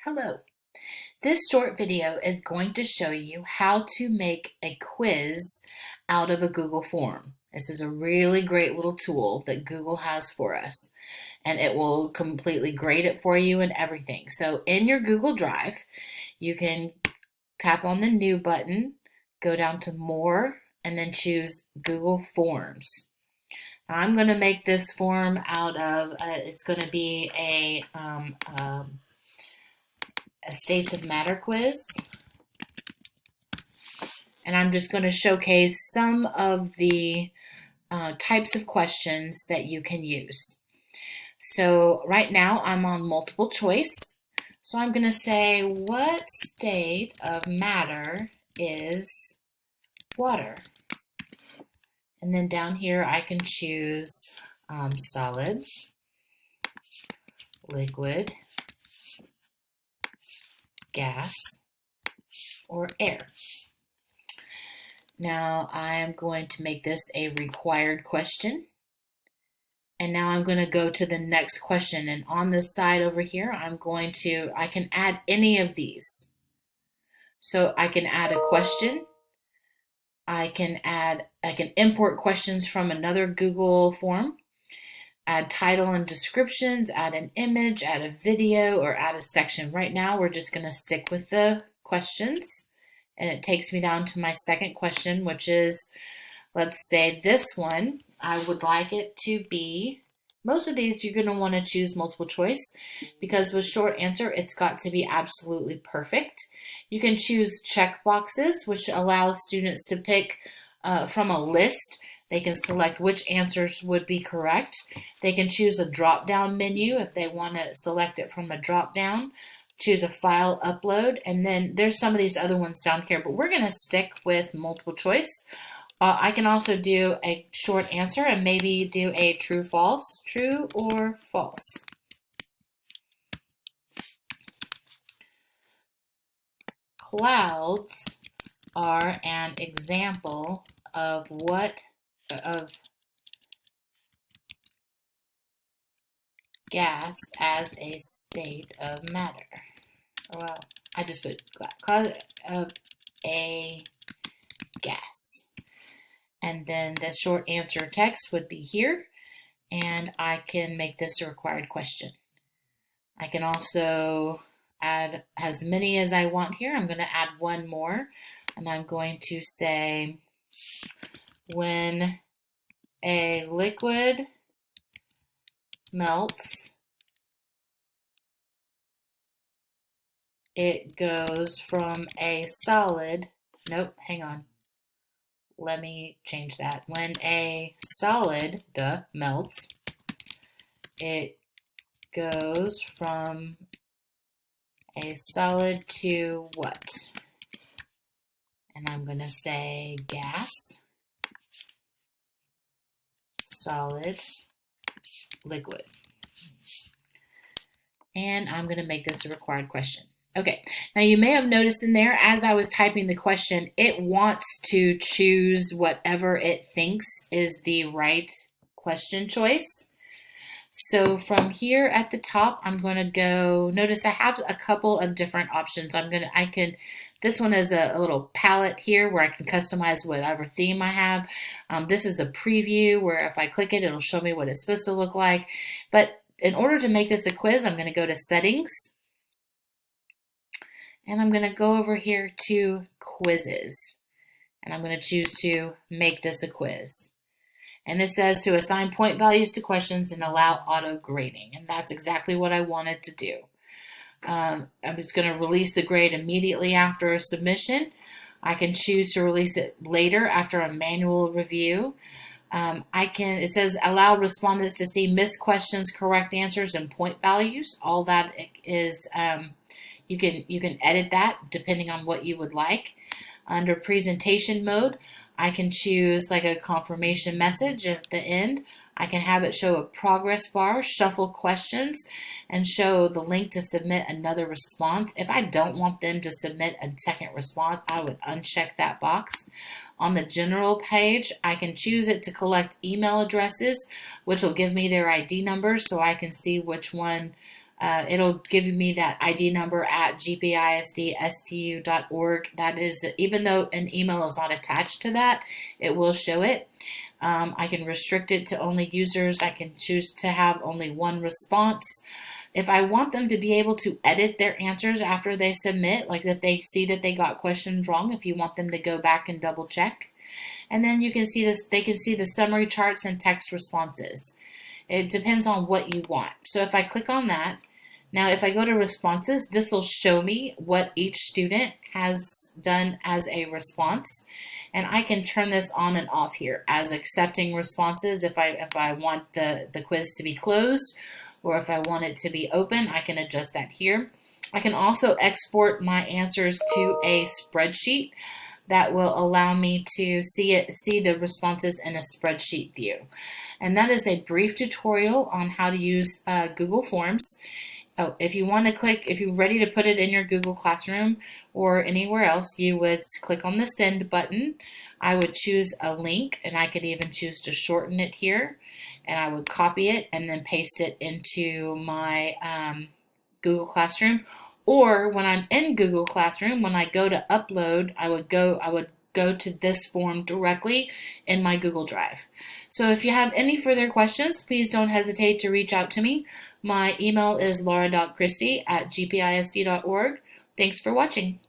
Hello. This short video is going to show you how to make a quiz out of a Google form. This is a really great little tool that Google has for us, and it will completely grade it for you and everything. So in your Google Drive, you can tap on the New button, go down to More, and then choose Google Forms. Now I'm going to make this form out of, it's going to be a States of Matter quiz. And I'm just going to showcase some of the types of questions that you can use. So right now I'm on multiple choice. So I'm going to say, what state of matter is water? And then down here I can choose solid, liquid, gas, or air. Now I'm going to make this a required question. And now I'm going to go to the next question. And on this side over here, I can add any of these. So I can add a question. I can import questions from another Google form, add title and descriptions, add an image, add a video, or add a section. Right now, we're just going to stick with the questions. And it takes me down to my second question, which is, let's say this one, I would like it to be, most of these you're going to want to choose multiple choice because with short answer, it's got to be absolutely perfect. You can choose check boxes, which allows students to pick from a list. They can select which answers would be correct. They can choose a drop-down menu if they want to select it from a drop-down. Choose a file upload, and then there's some of these other ones down here, but we're going to stick with multiple choice. I can also do a short answer and maybe do a true or false. Clouds are an example of gas as a state of matter. Well, I just put cloud of a gas. And then the short answer text would be here, and I can make this a required question. I can also add as many as I want here. I'm going to add one more, and I'm going to say, when a liquid melts, it goes from a solid, nope, hang on. Let me change that. When a solid melts, it goes from a solid to what? And I'm going to say gas, solid, liquid. And I'm going to make this a required question. Okay, now you may have noticed in there, as I was typing the question, it wants to choose whatever it thinks is the right question choice. So from here at the top, I'm going to go, notice I have a couple of different options. This one is a little palette here where I can customize whatever theme I have. This is a preview where if I click it, it'll show me what it's supposed to look like. But in order to make this a quiz, I'm going to go to settings. And I'm going to go over here to quizzes. And I'm going to choose to make this a quiz. And it says to assign point values to questions and allow auto grading. And that's exactly what I wanted to do. I'm just going to release the grade immediately after a submission. I can choose to release it later after a manual review. It says allow respondents to see missed questions, correct answers, and point values. All that is, you can edit that depending on what you would like. Under presentation mode, I can choose like a confirmation message at the end. I can have it show a progress bar, shuffle questions, and show the link to submit another response. If I don't want them to submit a second response, I would uncheck that box. On the general page, I can choose it to collect email addresses, which will give me their ID numbers so I can see which one It'll give me that ID number at gpisdstu.org. That is, even though an email is not attached to that, it will show it. I can restrict it to only users. I can choose to have only one response. If I want them to be able to edit their answers after they submit, like if they see that they got questions wrong, if you want them to go back and double check. And then you can see this, they can see the summary charts and text responses. It depends on what you want. So if I click on that, now if I go to responses, this will show me what each student has done as a response. And I can turn this on and off here as accepting responses. If I want the quiz to be closed, or if I want it to be open, I can adjust that here. I can also export my answers to a spreadsheet that will allow me to see the responses in a spreadsheet view. And that is a brief tutorial on how to use Google Forms. Oh, if you want to click, if you're ready to put it in your Google Classroom or anywhere else, you would click on the send button. I would choose a link, and I could even choose to shorten it here, and I would copy it and then paste it into my Google Classroom. Or when I'm in Google Classroom, when I go to upload, I would go to this form directly in my Google Drive. So if you have any further questions, please don't hesitate to reach out to me. My email is laura.christie@gpisd.org. Thanks for watching.